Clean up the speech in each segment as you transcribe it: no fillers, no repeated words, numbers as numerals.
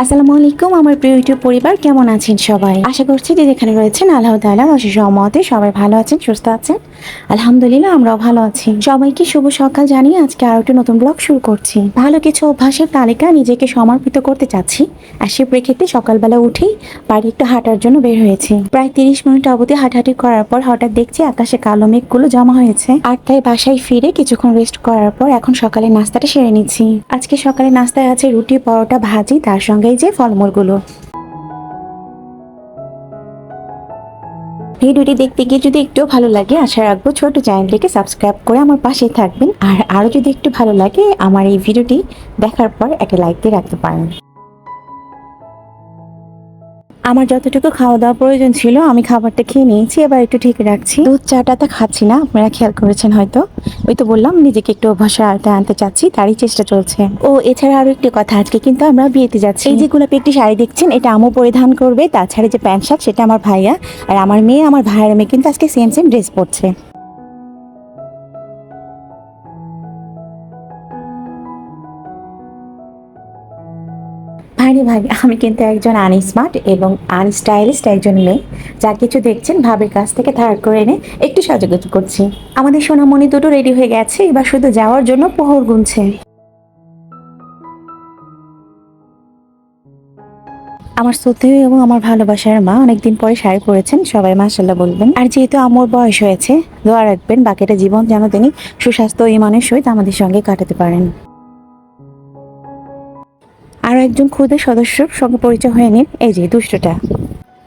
আসসালামু আলাইকুম আমার প্রিয় ইউটিউব পরিবার, কেমন আছেন সবাই? আশা করছি যে যেখানে রয়েছেন আল্লাহ তাআলার অশেষ রহমতে সবাই ভালো আছেন, সুস্থ আছেন। আলহামদুলিল্লাহ আমরাও ভালো আছি। সবাইকে শুভ সকাল জানিয়ে আজকে আরো একটা নতুন ব্লগ শুরু করছি। ভালো কিছু অভ্যাসের তালিকা নিজেকে সমর্পিত করতে চাচ্ছি। আর সে প্রেক্ষিতে সকালবেলা উঠেই বাড়ি একটু হাঁটার জন্য বের হয়েছি। প্রায় 30 মিনিট অবধি হাঁটাহাঁটি করার পর হঠাৎ দেখছি আকাশে কালো মেঘগুলো জমা হয়েছে। আর তাই বাসায় ফিরে কিছুক্ষণ রেস্ট করার পর এখন সকালে নাস্তাটা সেরে নিচ্ছি। আজকে সকালে নাস্তায় আছে রুটি, পরোটা, ভাজি, তার সঙ্গে এই যে ফলমূলগুলো। ভিডিওটি দেখতে গিয়ে যদি একটু ভালো লাগে, আশা রাখবো ছোট চ্যানেলটিকে সাবস্ক্রাইব করে আমার পাশেই থাকবেন। আর আরো যদি একটু ভালো লাগে আমার এই ভিডিওটি দেখার পর একটা লাইক দিয়ে রাখতে পারেন। আমার যতটুকু খাওয়া দাওয়া প্রয়োজন ছিল আমি খাবারটা খেয়ে নিয়েছি, এবার একটু ঠিক রাখছি। দুধ চাটা তো খাচ্ছি না, আপনারা খেয়াল করেছেন হয়তো। ওই তো বললাম নিজেকে একটু অভ্যাসের আয়তায় আনতে চাচ্ছি, তারই চেষ্টা চলছে। ও এছাড়া আরো একটি কথা, আজকে কিন্তু আমরা বিয়েতে যাচ্ছি। এই যে গোলাপি একটি শাড়ি দেখছেন, এটা আমু পরিধান করবে। তাছাড়া যে প্যান্ট শার্ট সেটা আমার ভাইয়া, আর আমার মেয়ে, আমার ভাইয়ের মেয়ে কিন্তু আজকে সেম সেম ড্রেস পরছে। ভাইরে ভাই, আমি কিন্তু একজন আনস্মার্ট এবং আনস্টাইলিস্ট একজন মেয়ে। যা কিছু দেখছেন ভাবের কাছ থেকে ধার করে এনে একটু সাজুগুজু করছি। আমাদের সোনামণি দুটো রেডি হয়ে গেছে, এবার শুধু যাওয়ার জন্য প্রহর গুনছে। আমার শ্রদ্ধেয় এবং আমার ভালোবাসার মা অনেকদিন পরে শাড়ি পরেছেন, সবাই মাশাআল্লাহ বলবেন। আর যেহেতু আম্মুর বয়স হয়েছে, দোয়া রাখবেন বাকিটা জীবন যেন তিনি সুস্বাস্থ্য ও ইমানের সহিত আমাদের সঙ্গে কাটাতে পারেন। আরো একজন ক্ষুদে সদস্যর সঙ্গে পরিচয় হয়ে নিন, এই যে দুষ্টটা,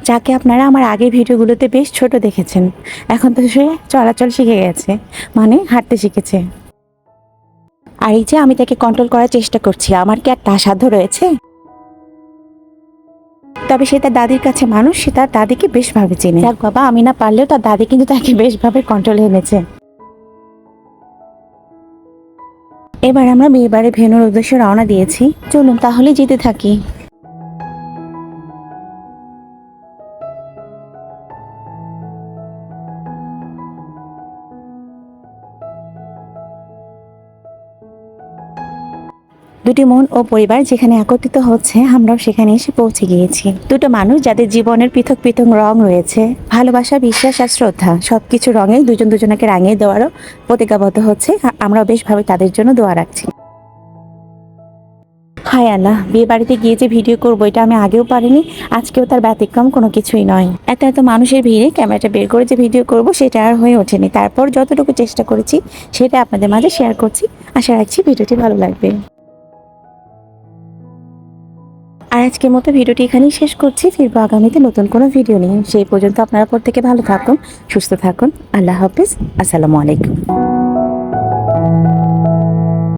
যাকে আপনারা আমার আগের ভিডিওগুলোতে বেশ ছোট দেখেছেন। এখন তো সে চলাচল শিখে গেছে, মানে হাঁটতে শিখেছে। আর এই যে আমি তাকে কন্ট্রোল করার চেষ্টা করছি, আমার কি আর তা সাধ্য রয়েছে? তবে সে তার দাদির কাছে মানুষ, সে তার দাদিকে বেশ ভাবে চেনে। যাক বাবা, আমি না পারলেও তার দাদি কিন্তু তাকে বেশ ভাবে কন্ট্রোলে এনেছে। এবার আমরা বিয়ে বাড়ি ভেন্যুর উদ্দেশ্যে রওনা দিয়েছি, চলুন তাহলে যেতে থাকি। দুটি মন ও পরিবার যেখানে একত্রিত হচ্ছে, আমরাও সেখানে এসে পৌঁছে গিয়েছি। দুটো মানুষ যাদের জীবনের পৃথক পৃথক রং রয়েছে, ভালোবাসা, বিশ্বাস আর শ্রদ্ধা, সবকিছু রঙে দুজন দুজনকে রাঙিয়ে দেওয়ারও প্রতিজ্ঞাবদ্ধ হচ্ছে। আমরাও বেশ ভাবে তাদের জন্য দোয়া রাখছি। হায় আল্লাহ, বিয়ে বাড়িতে গিয়ে যে ভিডিও করবো এটা আমি আগেও পারিনি, আজকেও তার ব্যতিক্রম কোনো কিছুই নয়। এত এত মানুষের ভিড়ে ক্যামেরাটা বের করে যে ভিডিও করব সেটা আর হয়ে ওঠেনি। তারপর যতটুকু চেষ্টা করেছি সেটা আপনাদের মাঝে শেয়ার করছি। আশা রাখছি ভিডিওটি ভালো লাগবে। আর আজকের মতো ভিডিওটি এখানেই শেষ করছি। ফিরবো আগামীতে নতুন কোনো ভিডিও নিয়ে। সেই পর্যন্ত আপনারা প্রত্যেকে ভালো থাকুন, সুস্থ থাকুন। আল্লাহ হাফিজ, আসসালামু আলাইকুম।